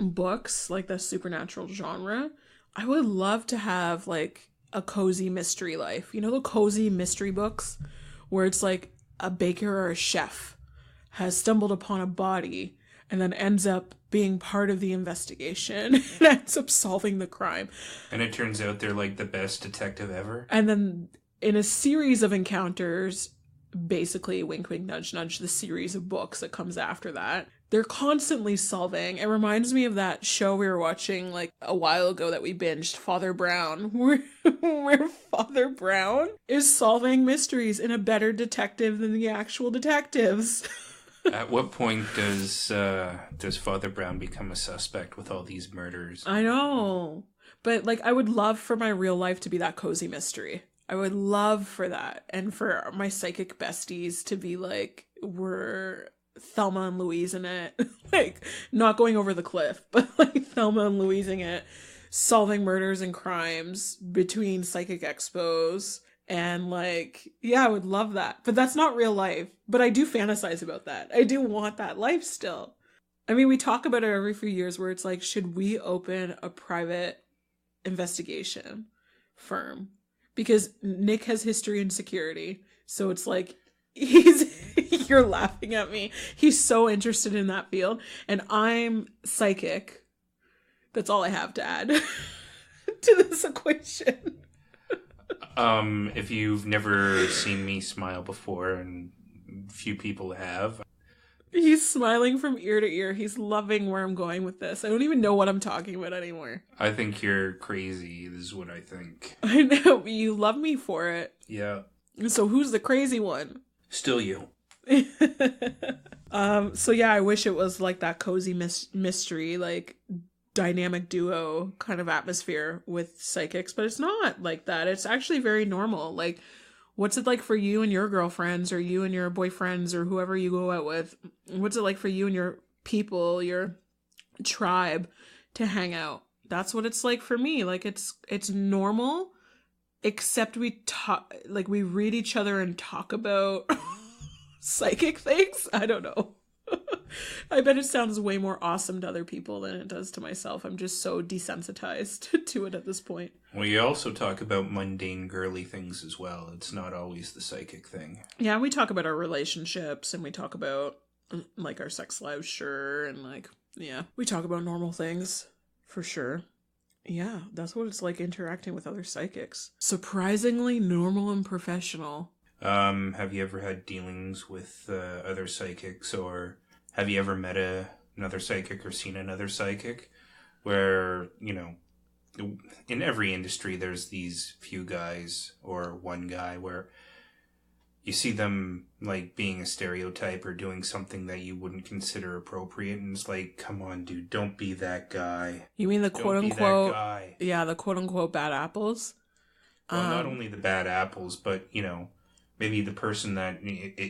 books, like the supernatural genre. I would love to have like a cozy mystery life. You know, the cozy mystery books where it's like a baker or a chef has stumbled upon a body and then ends up being part of the investigation and ends up solving the crime. And it turns out they're like the best detective ever. And then in a series of encounters, basically wink wink nudge nudge, the series of books that comes after that, they're constantly solving. It reminds me of that show we were watching like a while ago that we binged, Father Brown, where Father Brown is solving mysteries in a better detective than the actual detectives. At what point does Father Brown become a suspect with all these murders? I know. But like, I would love for my real life to be that cozy mystery. I would love for that. And for my psychic besties to be like, we're Thelma and Louise in it. Like, not going over the cliff, but like Thelma and Louising it. Solving murders and crimes between psychic expos. And like, yeah, I would love that. But that's not real life. But I do fantasize about that. I do want that life still. I mean, we talk about it every few years where it's like, should we open a private investigation firm? Because Nick has history in security. So it's like, you're laughing at me. He's so interested in that field. And I'm psychic. That's all I have to add to this equation. If you've never seen me smile before, and few people have, He's smiling from ear to ear. He's loving where I'm going with this. I don't even know what I'm talking about anymore. I think you're crazy, is what I think. I know, but you love me for it. Yeah. So who's the crazy one? Still you. So yeah, I wish it was like that cozy mystery, like dynamic duo kind of atmosphere with psychics, but it's not like that. It's actually very normal. Like, what's it like for you and your girlfriends, or you and your boyfriends, or whoever you go out with? What's it like for you and your people, your tribe, to hang out? That's what it's like for me. Like, it's normal, except we talk, like, we read each other and talk about psychic things. I don't know. I bet it sounds way more awesome to other people than it does to myself. I'm just so desensitized to it at this point. Well, you also talk about mundane, girly things as well. It's not always the psychic thing. Yeah, we talk about our relationships, and we talk about, like, our sex lives, sure, and, like, yeah. We talk about normal things, for sure. Yeah, that's what it's like interacting with other psychics. Surprisingly normal and professional. Have you ever had dealings with other psychics, or have you ever met another psychic or seen another psychic? Where, you know, in every industry there's these few guys or one guy where you see them like being a stereotype or doing something that you wouldn't consider appropriate, and it's like, come on, dude, don't be that guy. You mean the quote unquote, yeah, the quote unquote bad apples? Well, not only the bad apples, but, you know, maybe the person that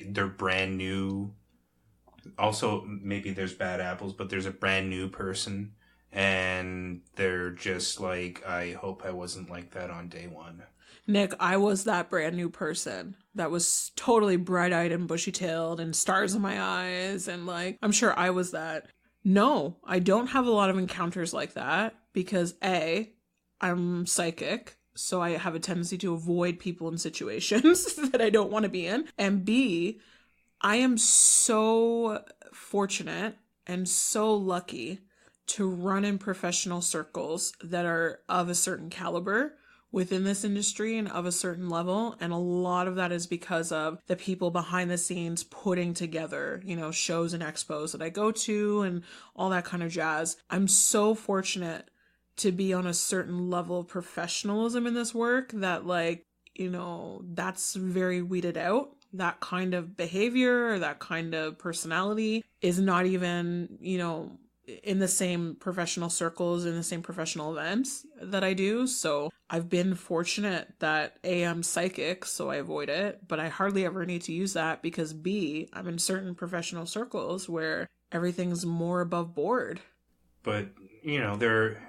they're brand new. Also, maybe there's bad apples, but there's a brand new person, and they're just like, I hope I wasn't like that on day one. Nick, I was that brand new person that was totally bright-eyed and bushy-tailed and stars in my eyes, and, like, I'm sure I was that. No, I don't have a lot of encounters like that because A, I'm psychic, so I have a tendency to avoid people and situations that I don't want to be in. And B, I am so fortunate and so lucky to run in professional circles that are of a certain caliber within this industry and of a certain level. And a lot of that is because of the people behind the scenes putting together, you know, shows and expos that I go to and all that kind of jazz. I'm so fortunate to be on a certain level of professionalism in this work that, like, you know, that's very weeded out. That kind of behavior or that kind of personality is not even, you know, in the same professional circles, in the same professional events that I do. So I've been fortunate that A, I'm psychic, so I avoid it, but I hardly ever need to use that because B, I'm in certain professional circles where everything's more above board. But, you know, they're,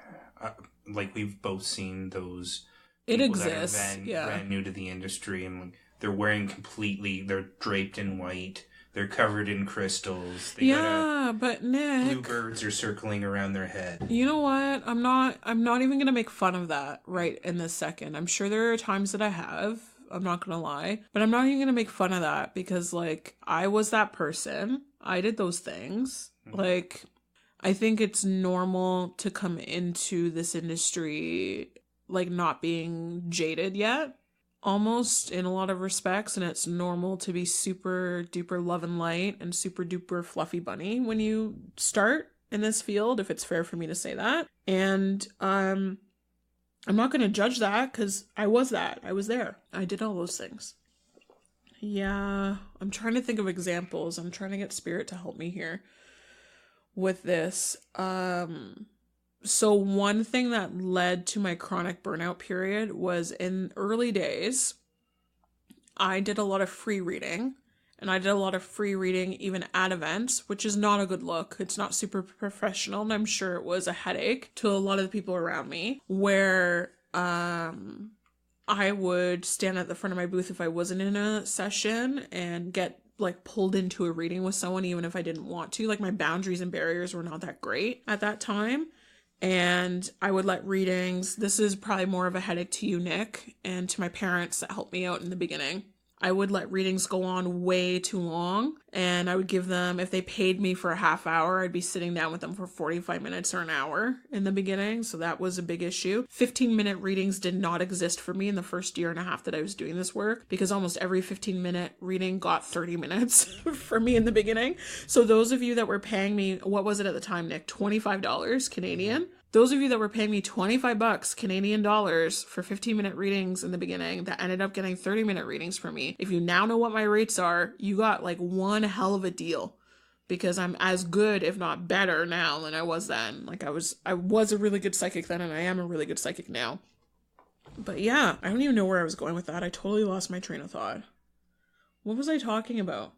like, we've both seen those it people exists, that are yeah, brand new to the industry, and like, they're draped in white, they're covered in crystals. But Nick, blue birds are circling around their head. You know what? I'm not even gonna make fun of that right in this second. I'm sure there are times that I have. I'm not gonna lie, but I'm not even gonna make fun of that because, like, I was that person. I did those things. Mm-hmm. Like, I think it's normal to come into this industry like not being jaded yet, almost, in a lot of respects, and it's normal to be super duper love and light and super duper fluffy bunny when you start in this field, if it's fair for me to say that. And I'm not going to judge that because I was that. I was there. I did all those things. Yeah, I'm trying to think of examples. I'm trying to get Spirit to help me here with this. So one thing that led to my chronic burnout period was in early days, I did a lot of free reading, and I did a lot of free reading even at events, which is not a good look. It's not super professional, and I'm sure it was a headache to a lot of the people around me, where I would stand at the front of my booth if I wasn't in a session and get like pulled into a reading with someone even if I didn't want to. Like, my boundaries and barriers were not that great at that time. And I would let readings, this is probably more of a headache to you, Nick, and to my parents that helped me out in the beginning. I would let readings go on way too long, and I would give them, if they paid me for a half hour, I'd be sitting down with them for 45 minutes or an hour in the beginning, so that was a big issue. 15-minute readings did not exist for me in the first year and a half that I was doing this work, because almost every 15-minute reading got 30 minutes for me in the beginning. So those of you that were paying me, what was it at the time, Nick? $25 Canadian? Those of you that were paying me $25 Canadian dollars for 15-minute readings in the beginning that ended up getting 30-minute readings for me, if you now know what my rates are, you got like one hell of a deal, because I'm as good, if not better now than I was then. Like I was a really good psychic then, and I am a really good psychic now. But yeah, I don't even know where I was going with that. I totally lost my train of thought. What was I talking about?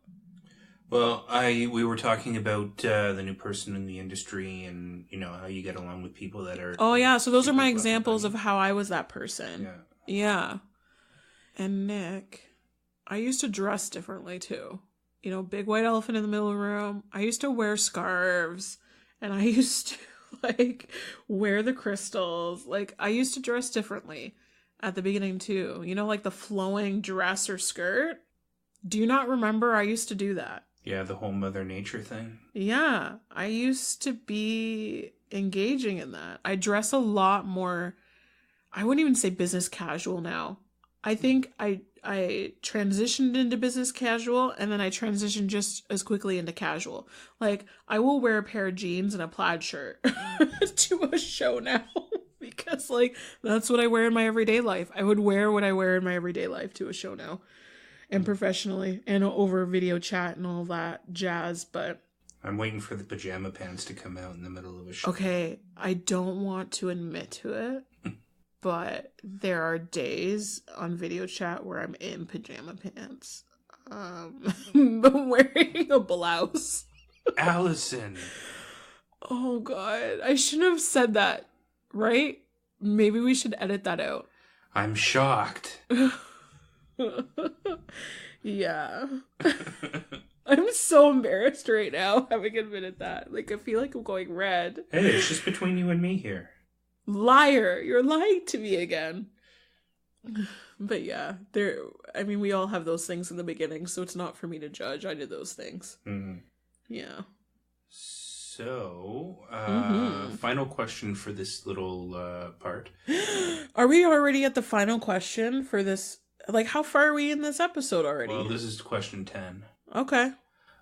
Well, we were talking about the new person in the industry, and how you get along with people that are. Oh yeah, so those are my examples of how I was that person. Yeah. And Nick, I used to dress differently too. Big white elephant in the middle of the room. I used to wear scarves, and I used to wear the crystals. I used to dress differently at the beginning too. Like the flowing dress or skirt. Do you not remember? I used to do that. Yeah, the whole Mother Nature thing. Yeah, I used to be engaging in that. I dress a lot more, I wouldn't even say business casual now. I think I transitioned into business casual, and then I transitioned just as quickly into casual. I will wear a pair of jeans and a plaid shirt to a show now, because that's what I wear in my everyday life. I would wear what I wear in my everyday life to a show now. And professionally, and over video chat and all that jazz, but... I'm waiting for the pajama pants to come out in the middle of a show. Okay, I don't want to admit to it, but there are days on video chat where I'm in pajama pants. Wearing a blouse. Allison! Oh god, I shouldn't have said that, right? Maybe we should edit that out. I'm shocked. Yeah. I'm so embarrassed right now, having admitted that. I feel like I'm going red. Hey, it's just between you and me here. Liar! You're lying to me again. But yeah, we all have those things in the beginning, so it's not for me to judge. I did those things. Mm-hmm. Yeah. So, final question for this little part. Are we already at the final question for this? How far are we in this episode already? Well, this is question 10. Okay.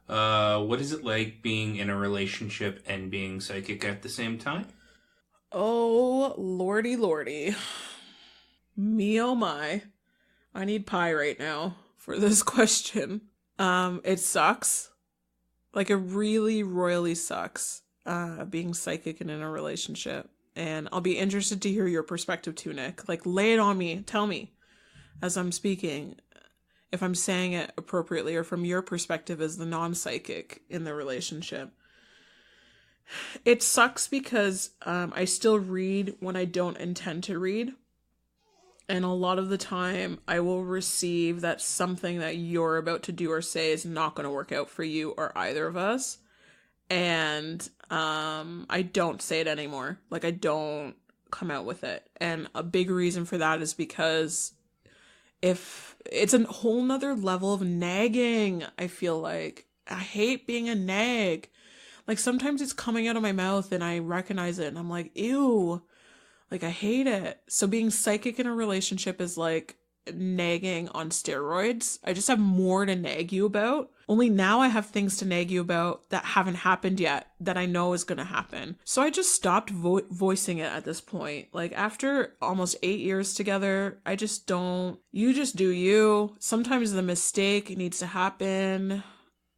What is it like being in a relationship and being psychic at the same time? Oh, lordy. Me oh my. I need pie right now for this question. It sucks. It really royally sucks, being psychic and in a relationship. And I'll be interested to hear your perspective too, Nick. Lay it on me. Tell me, as I'm speaking, if I'm saying it appropriately, or from your perspective as the non-psychic in the relationship. It sucks because I still read when I don't intend to read. And a lot of the time I will receive that something that you're about to do or say is not going to work out for you or either of us. And I don't say it anymore. I don't come out with it. And a big reason for that is because if it's a whole nother level of nagging, I feel like. I hate being a nag. Sometimes it's coming out of my mouth and I recognize it and I'm like, ew. I hate it. So being psychic in a relationship is nagging on steroids. I just have more to nag you about. Only now I have things to nag you about that haven't happened yet that I know is going to happen. So I just stopped voicing it at this point. After almost 8 years together, I just don't. You just do you. Sometimes the mistake needs to happen.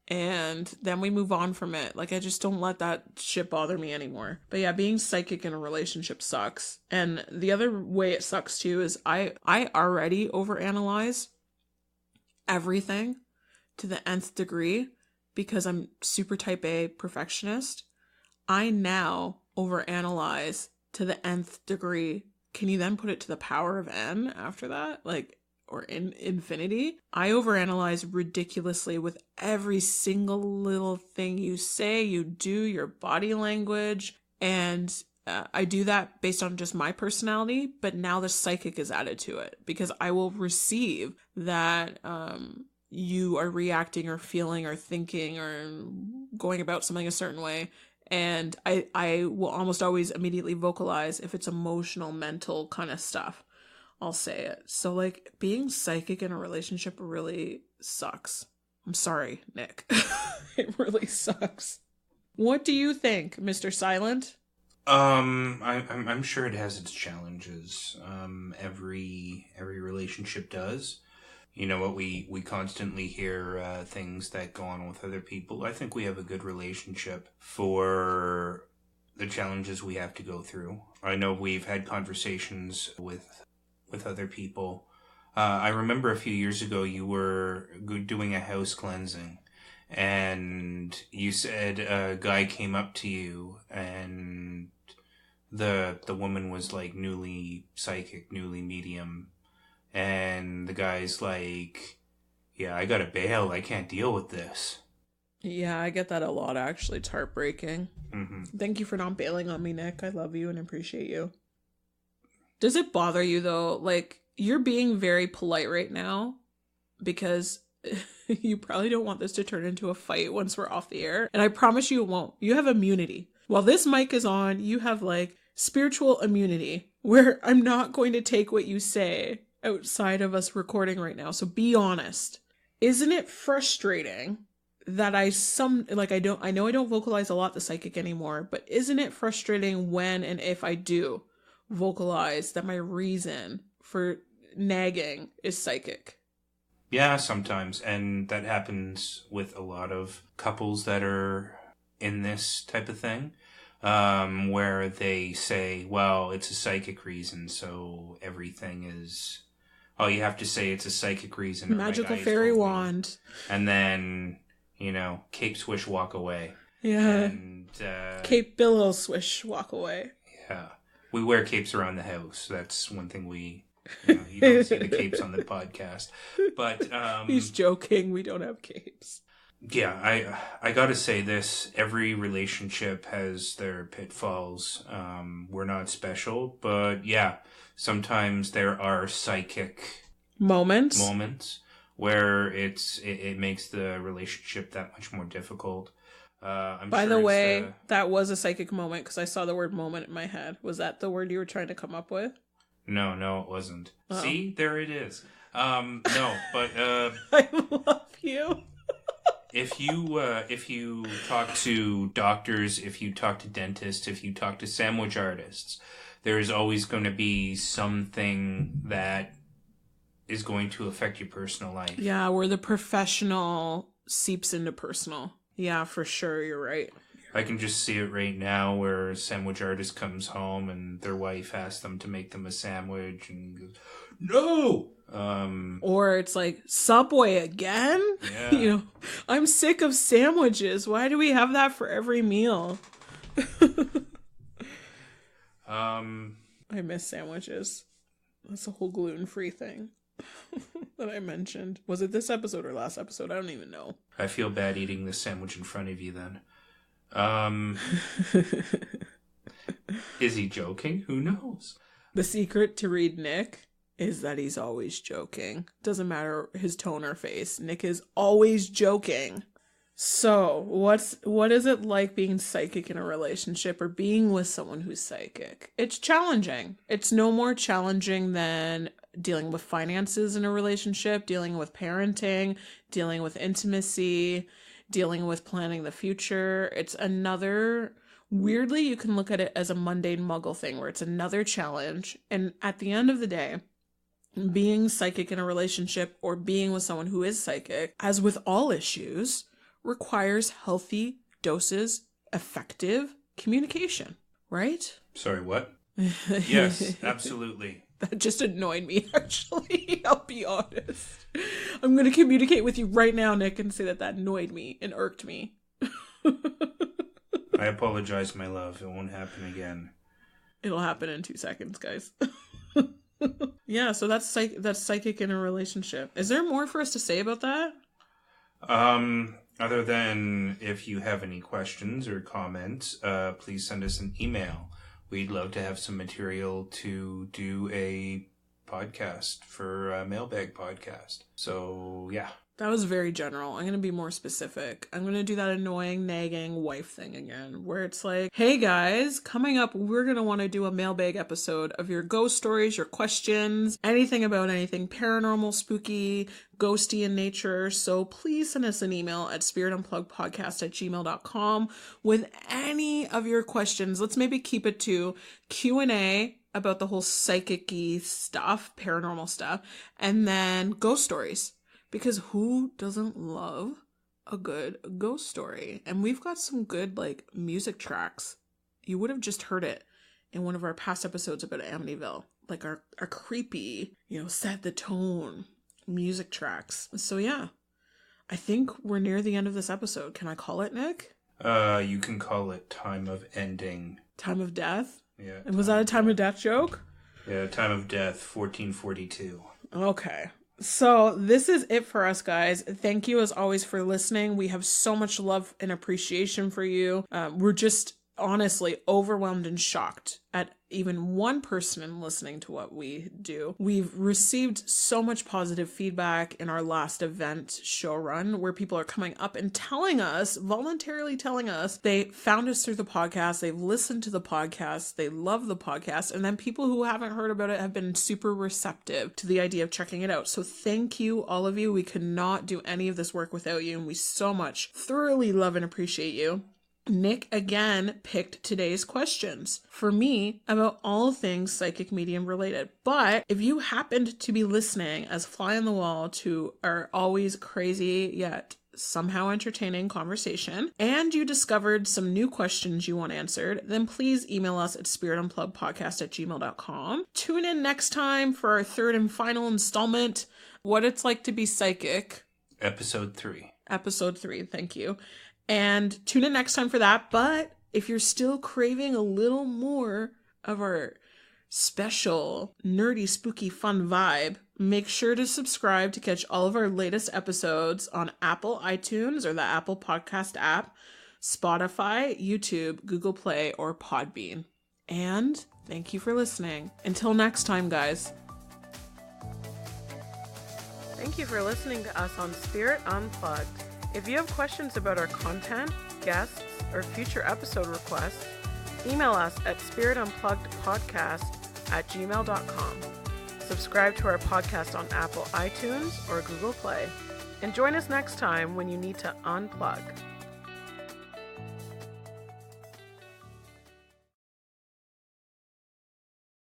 And then we move on from it. I just don't let that shit bother me anymore. But yeah, being psychic in a relationship sucks. And the other way it sucks too is I already overanalyze everything to the nth degree because I'm super type A perfectionist. I now overanalyze to the nth degree. Can you then put it to the power of n after that? Or in infinity. I overanalyze ridiculously with every single little thing you say, you do, your body language. And I do that based on just my personality, but now the psychic is added to it because I will receive that you are reacting or feeling or thinking or going about something a certain way. And I will almost always immediately vocalize if it's emotional, mental kind of stuff. I'll say it. So like being psychic in a relationship really sucks. I'm sorry, Nick. It really sucks. What do you think, Mr. Silent? I'm sure it has its challenges. Every relationship does. You know what, we constantly hear things that go on with other people. I think we have a good relationship for the challenges we have to go through. I know we've had conversations with other people. I remember a few years ago you were doing a house cleansing, and you said a guy came up to you, and the woman was like newly psychic, newly medium. And the guy's like, yeah, I gotta bail. I can't deal with this. Yeah, I get that a lot, actually. It's heartbreaking. Mm-hmm. Thank you for not bailing on me, Nick. I love you and appreciate you. Does it bother you, though? Like, you're being very polite right now because you probably don't want this to turn into a fight once we're off the air. And I promise you it won't. You have immunity. While this mic is on, you have, like, spiritual immunity where I'm not going to take what you say outside of us recording right now. So be honest. Isn't it frustrating that I know I don't vocalize a lot the psychic anymore, but isn't it frustrating when and if I do vocalize that my reason for nagging is psychic? Yeah, sometimes. And that happens with a lot of couples that are in this type of thing, where they say, well, it's a psychic reason, so everything is... Oh, you have to say it's a psychic reason. Magical fairy wand. And then, cape swish, walk away. Yeah. And cape billow swish, walk away. Yeah. We wear capes around the house. That's one thing you don't see the capes on the podcast. But he's joking. We don't have capes. Yeah, I gotta say this. Every relationship has their pitfalls. We're not special, but yeah, sometimes there are psychic moments where it makes the relationship that much more difficult. By the way, that was a psychic moment because I saw the word moment in my head. Was that the word you were trying to come up with? No, it wasn't. Uh-oh. See, there it is. No, but I love you. If you talk to doctors, if you talk to dentists, if you talk to sandwich artists, there is always going to be something that is going to affect your personal life. Yeah, where the professional seeps into personal. Yeah, for sure, you're right. I can just see it right now where a sandwich artist comes home and their wife asks them to make them a sandwich and goes, no! Or it's like, Subway again? Yeah. I'm sick of sandwiches. Why do we have that for every meal? I miss sandwiches. That's a whole gluten-free thing that I mentioned. Was it this episode or last episode? I don't even know. I feel bad eating this sandwich in front of you then. Is he joking? Who knows? The secret to read Nick is that he's always joking. Doesn't matter his tone or face. Nick is always joking. So, what is it like being psychic in a relationship or being with someone who's psychic? It's challenging. It's no more challenging than dealing with finances in a relationship, dealing with parenting, dealing with intimacy, dealing with planning the future. It's another... Weirdly, you can look at it as a mundane muggle thing where it's another challenge. And at the end of the day, being psychic in a relationship or being with someone who is psychic, as with all issues, requires healthy doses, effective communication, right? Sorry, what? Yes, absolutely. That just annoyed me, actually. I'll be honest. I'm going to communicate with you right now, Nick, and say that annoyed me and irked me. I apologize, my love. It won't happen again. It'll happen in 2 seconds, guys. Yeah, so that's psychic in a relationship. Is there more for us to say about that? Other than if you have any questions or comments, please send us an email. we'd love to have some material to do a podcast for a mailbag podcast. So, yeah. That was very general. I'm going to be more specific. I'm going to do that annoying, nagging wife thing again, where it's like, hey guys, coming up, we're going to want to do a mailbag episode of your ghost stories, your questions, anything about anything paranormal, spooky, ghosty in nature. So please send us an email at spiritunpluggedpodcast@gmail.com with any of your questions. Let's maybe keep it to Q&A about the whole psychic-y stuff, paranormal stuff, and then ghost stories. Because who doesn't love a good ghost story? And we've got some good, like, music tracks. You would have just heard it in one of our past episodes about Amityville. Like, our creepy, set the tone music tracks. So, yeah. I think we're near the end of this episode. Can I call it, Nick? You can call it Time of Ending. Time of Death? Yeah. And was that a Time of Death joke? Yeah, Time of Death, 1442. Okay. So this is it for us, guys. Thank you as always for listening. We have so much love and appreciation for you. We're just honestly overwhelmed and shocked at even one person listening to what we do. We've received so much positive feedback in our last event show run where people are coming up and voluntarily telling us they found us through the podcast, they've listened to the podcast, they love the podcast, and then people who haven't heard about it have been super receptive to the idea of checking it out. So thank you, all of you. We could not do any of this work without you, and we so much thoroughly love and appreciate you. Nick again picked today's questions for me about all things psychic medium related. But if you happened to be listening as fly on the wall to our always crazy yet somehow entertaining conversation, and you discovered some new questions you want answered, then please email us at spiritunpluggedpodcast@gmail.com. Tune in next time for our third and final installment, What It's Like to Be Psychic. Episode 3. Episode 3, thank you. And tune in next time for that. But if you're still craving a little more of our special, nerdy, spooky, fun vibe, make sure to subscribe to catch all of our latest episodes on Apple iTunes or the Apple Podcast app, Spotify, YouTube, Google Play, or Podbean. And thank you for listening. Until next time, guys. Thank you for listening to us on Spirit Unplugged. If you have questions about our content, guests, or future episode requests, email us at spiritunpluggedpodcast@gmail.com. Subscribe to our podcast on Apple iTunes or Google Play. And join us next time when you need to unplug.